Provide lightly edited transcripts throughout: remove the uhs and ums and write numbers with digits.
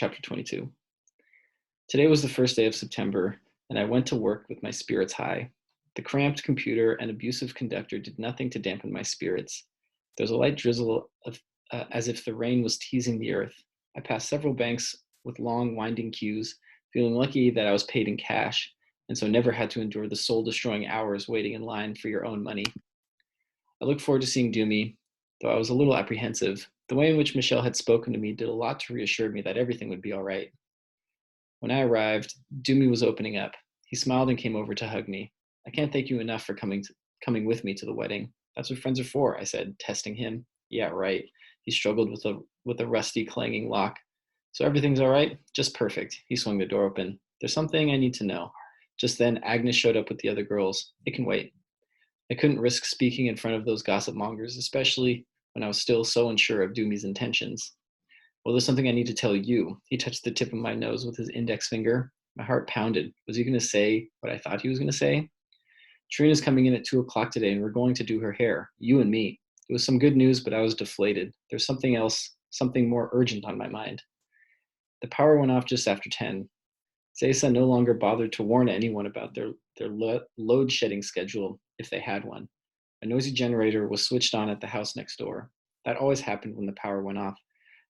Chapter 22. Today was the first day of September, and I went to work with my spirits high. The cramped computer and abusive conductor did nothing to dampen my spirits. There was a light drizzle as if the rain was teasing the earth. I passed several banks with long, winding queues, feeling lucky that I was paid in cash, and so never had to endure the soul-destroying hours waiting in line for your own money. I looked forward to seeing Doomy, though I was a little apprehensive. The way in which Michelle had spoken to me did a lot to reassure me that everything would be all right. When I arrived, Doomy was opening up. He smiled and came over to hug me. I can't thank you enough for coming with me to the wedding. That's what friends are for, I said, testing him. Yeah, right. He struggled with a rusty, clanging lock. So everything's all right? Just perfect. He swung the door open. There's something I need to know. Just then, Agnes showed up with the other girls. It can wait. I couldn't risk speaking in front of those gossip mongers, especially when I was still so unsure of Doomy's intentions. Well, there's something I need to tell you. He touched the tip of my nose with his index finger. My heart pounded. Was he going to say what I thought he was going to say? Trina's coming in at 2 o'clock today, and we're going to do her hair. You and me. It was some good news, but I was deflated. There's something else, something more urgent on my mind. The power went off just after 10. Zesa no longer bothered to warn anyone about their load shedding schedule if they had one. A noisy generator was switched on at the house next door. That always happened when the power went off,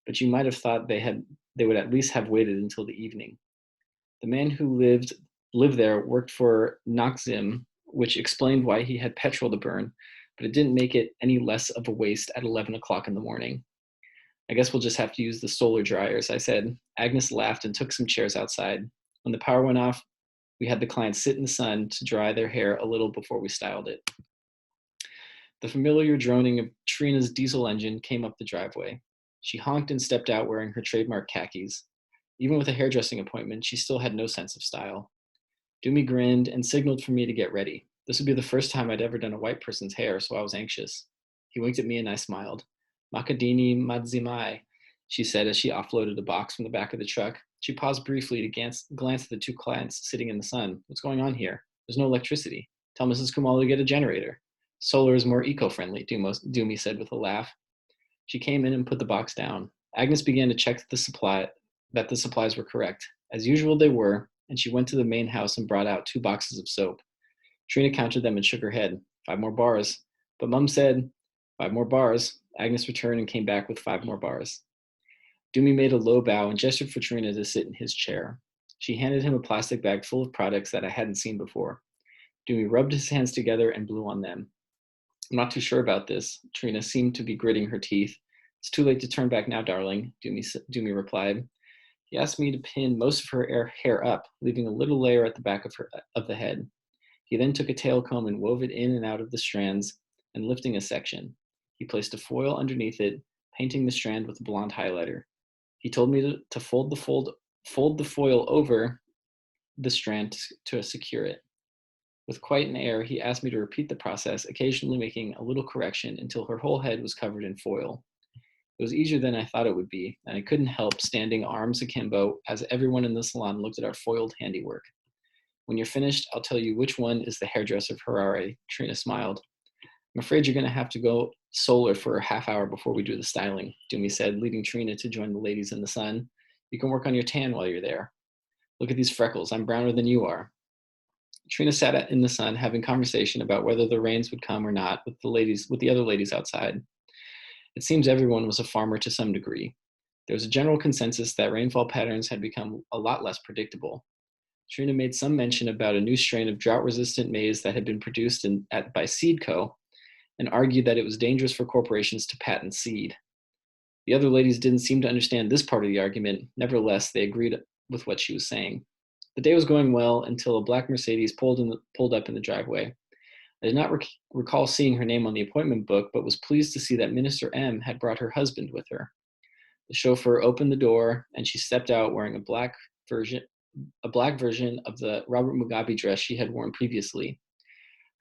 but you might have thought they would at least have waited until the evening. The man who lived there worked for Noxim, which explained why he had petrol to burn, but it didn't make it any less of a waste at 11 o'clock in the morning. I guess we'll just have to use the solar dryers, I said. Agnes laughed and took some chairs outside. When the power went off, we had the clients sit in the sun to dry their hair a little before we styled it. The familiar droning of Trina's diesel engine came up the driveway. She honked and stepped out wearing her trademark khakis. Even with a hairdressing appointment, she still had no sense of style. Doomy grinned and signaled for me to get ready. This would be the first time I'd ever done a white person's hair, so I was anxious. He winked at me and I smiled. Makadini Madzimai, she said as she offloaded a box from the back of the truck. She paused briefly to glance at the two clients sitting in the sun. What's going on here? There's no electricity. Tell Mrs. Kumalo to get a generator. Solar is more eco-friendly, Doomy said with a laugh. She came in and put the box down. Agnes began to check that the supplies were correct. As usual, they were, and she went to the main house and brought out 2 boxes of soap. Trina counted them and shook her head. 5 more bars. But Mum said, 5 more bars. Agnes returned and came back with 5 more bars. Doomy made a low bow and gestured for Trina to sit in his chair. She handed him a plastic bag full of products that I hadn't seen before. Doomy rubbed his hands together and blew on them. I'm not too sure about this. Trina seemed to be gritting her teeth. It's too late to turn back now, darling, Doomy replied. He asked me to pin most of her hair up, leaving a little layer at the back of the head. He then took a tail comb and wove it in and out of the strands and lifting a section. He placed a foil underneath it, painting the strand with a blonde highlighter. He told me to fold the foil over the strand to secure it. With quite an air, he asked me to repeat the process, occasionally making a little correction until her whole head was covered in foil. It was easier than I thought it would be, and I couldn't help standing arms akimbo as everyone in the salon looked at our foiled handiwork. When you're finished, I'll tell you which one is the hairdresser Ferrari, Trina smiled. I'm afraid you're going to have to go solar for a half hour before we do the styling, Doomy said, leading Trina to join the ladies in the sun. You can work on your tan while you're there. Look at these freckles. I'm browner than you are. Trina sat in the sun having conversation about whether the rains would come or not with the other ladies outside. It seems everyone was a farmer to some degree. There was a general consensus that rainfall patterns had become a lot less predictable. Trina made some mention about a new strain of drought-resistant maize that had been produced by Seedco, and argued that it was dangerous for corporations to patent seed. The other ladies didn't seem to understand this part of the argument. Nevertheless, they agreed with what she was saying. The day was going well until a black Mercedes pulled up in the driveway. I did not recall seeing her name on the appointment book, but was pleased to see that Minister M had brought her husband with her. The chauffeur opened the door, and she stepped out wearing a black version of the Robert Mugabe dress she had worn previously.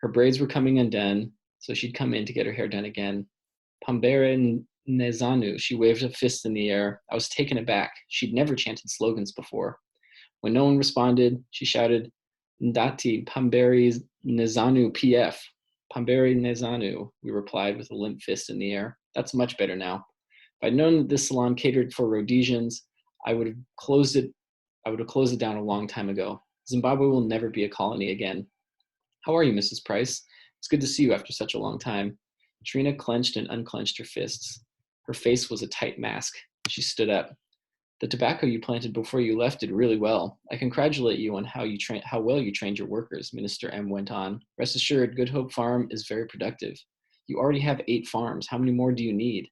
Her braids were coming undone, so she'd come in to get her hair done again. Pambere Nezanu, she waved a fist in the air. I was taken aback. She'd never chanted slogans before. When no one responded, she shouted, Ndati Pambere Nezanu PF. Pambere Nezanu, we replied with a limp fist in the air. That's much better now. If I'd known that this salon catered for Rhodesians, I would have closed it down a long time ago. Zimbabwe will never be a colony again. How are you, Mrs. Price? It's good to see you after such a long time. Trina clenched and unclenched her fists. Her face was a tight mask. She stood up. The tobacco you planted before you left did really well. I congratulate you on how well you trained your workers, Minister M went on. Rest assured, Good Hope Farm is very productive. You already have 8 farms. How many more do you need?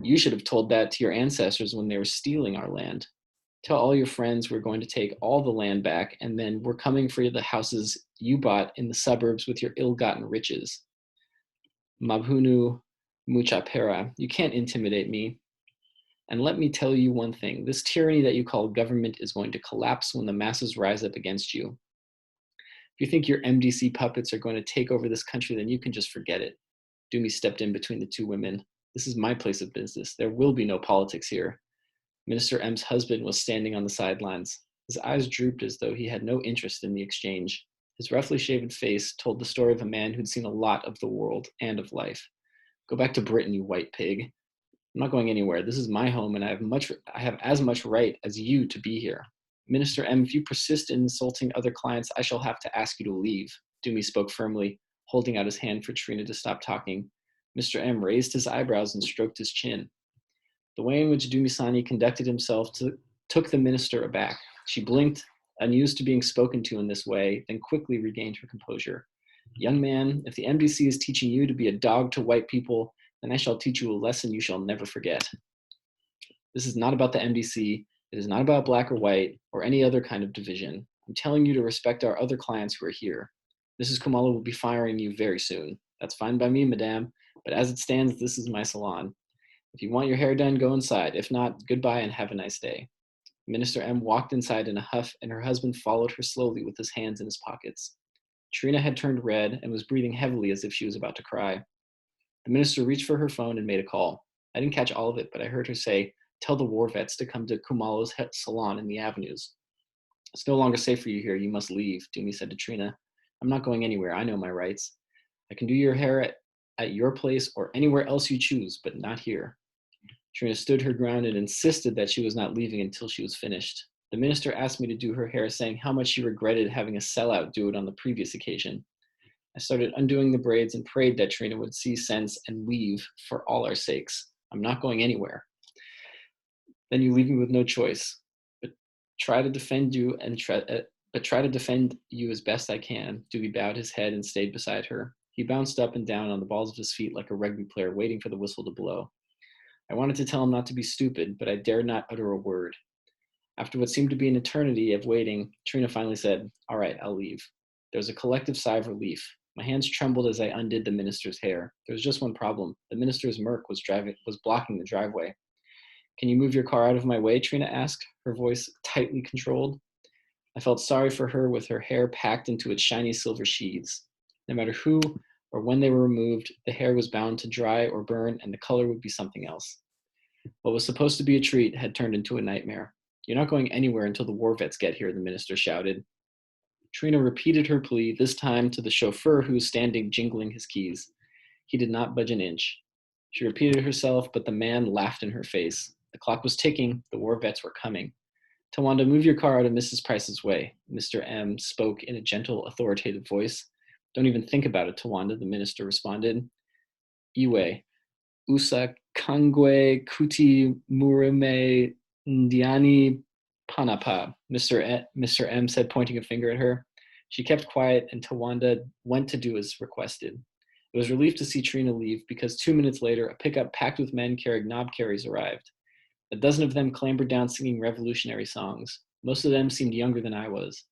You should have told that to your ancestors when they were stealing our land. Tell all your friends we're going to take all the land back, and then we're coming for the houses you bought in the suburbs with your ill-gotten riches. Mabhunu Muchapera, you can't intimidate me. And let me tell you one thing, this tyranny that you call government is going to collapse when the masses rise up against you. If you think your MDC puppets are going to take over this country, then you can just forget it. Dumi stepped in between the two women. This is my place of business. There will be no politics here. Minister M's husband was standing on the sidelines. His eyes drooped as though he had no interest in the exchange. His roughly shaven face told the story of a man who'd seen a lot of the world and of life. Go back to Britain, you white pig. I'm not going anywhere. This is my home, and I have as much right as you to be here. Minister M, if you persist in insulting other clients, I shall have to ask you to leave. Dumi spoke firmly, holding out his hand for Trina to stop talking. Mr. M raised his eyebrows and stroked his chin. The way in which Dumisani conducted himself took the minister aback. She blinked, unused to being spoken to in this way, then quickly regained her composure. Young man, if the MDC is teaching you to be a dog to white people, then I shall teach you a lesson you shall never forget. This is not about the MDC. It is not about black or white or any other kind of division. I'm telling you to respect our other clients who are here. Mrs. Kumalo will be firing you very soon. That's fine by me, madame, but as it stands, this is my salon. If you want your hair done, go inside. If not, goodbye and have a nice day. Minister M walked inside in a huff, and her husband followed her slowly with his hands in his pockets. Trina had turned red and was breathing heavily as if she was about to cry. The minister reached for her phone and made a call. I didn't catch all of it, but I heard her say, tell the war vets to come to Kumalo's salon in the avenues. It's no longer safe for you here. You must leave, Dumi said to Trina. I'm not going anywhere. I know my rights. I can do your hair at your place or anywhere else you choose, but not here. Trina stood her ground and insisted that she was not leaving until she was finished. The minister asked me to do her hair, saying how much she regretted having a sellout do it on the previous occasion. I started undoing the braids and prayed that Trina would see sense and leave for all our sakes. I'm not going anywhere. Then you leave me with no choice, but try to defend you as best I can. Dewey bowed his head and stayed beside her. He bounced up and down on the balls of his feet like a rugby player waiting for the whistle to blow. I wanted to tell him not to be stupid, but I dared not utter a word. After what seemed to be an eternity of waiting, Trina finally said, all right, I'll leave. There was a collective sigh of relief. My hands trembled as I undid the minister's hair. There was just one problem. The minister's Merc was blocking the driveway. Can you move your car out of my way? Trina asked, her voice tightly controlled. I felt sorry for her with her hair packed into its shiny silver sheaths. No matter who or when they were removed, the hair was bound to dry or burn, and the color would be something else. What was supposed to be a treat had turned into a nightmare. You're not going anywhere until the war vets get here, the minister shouted. Trina repeated her plea, this time to the chauffeur who was standing jingling his keys. He did not budge an inch. She repeated herself, but the man laughed in her face. The clock was ticking. The war vets were coming. Tawanda, move your car out of Mrs. Price's way. Mr. M spoke in a gentle, authoritative voice. Don't even think about it, Tawanda, the minister responded. Iwe, usa kangwe kuti murime ndiani panapa, Mr. M said, pointing a finger at her. She kept quiet, and Tawanda went to do as requested. It was relief to see Trina leave, because 2 minutes later, a pickup packed with men carrying knob carries arrived. A dozen of them clambered down singing revolutionary songs. Most of them seemed younger than I was.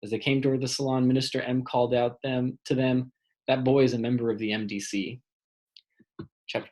As they came toward the salon, Minister M called out to them, that boy is a member of the MDC. Chapter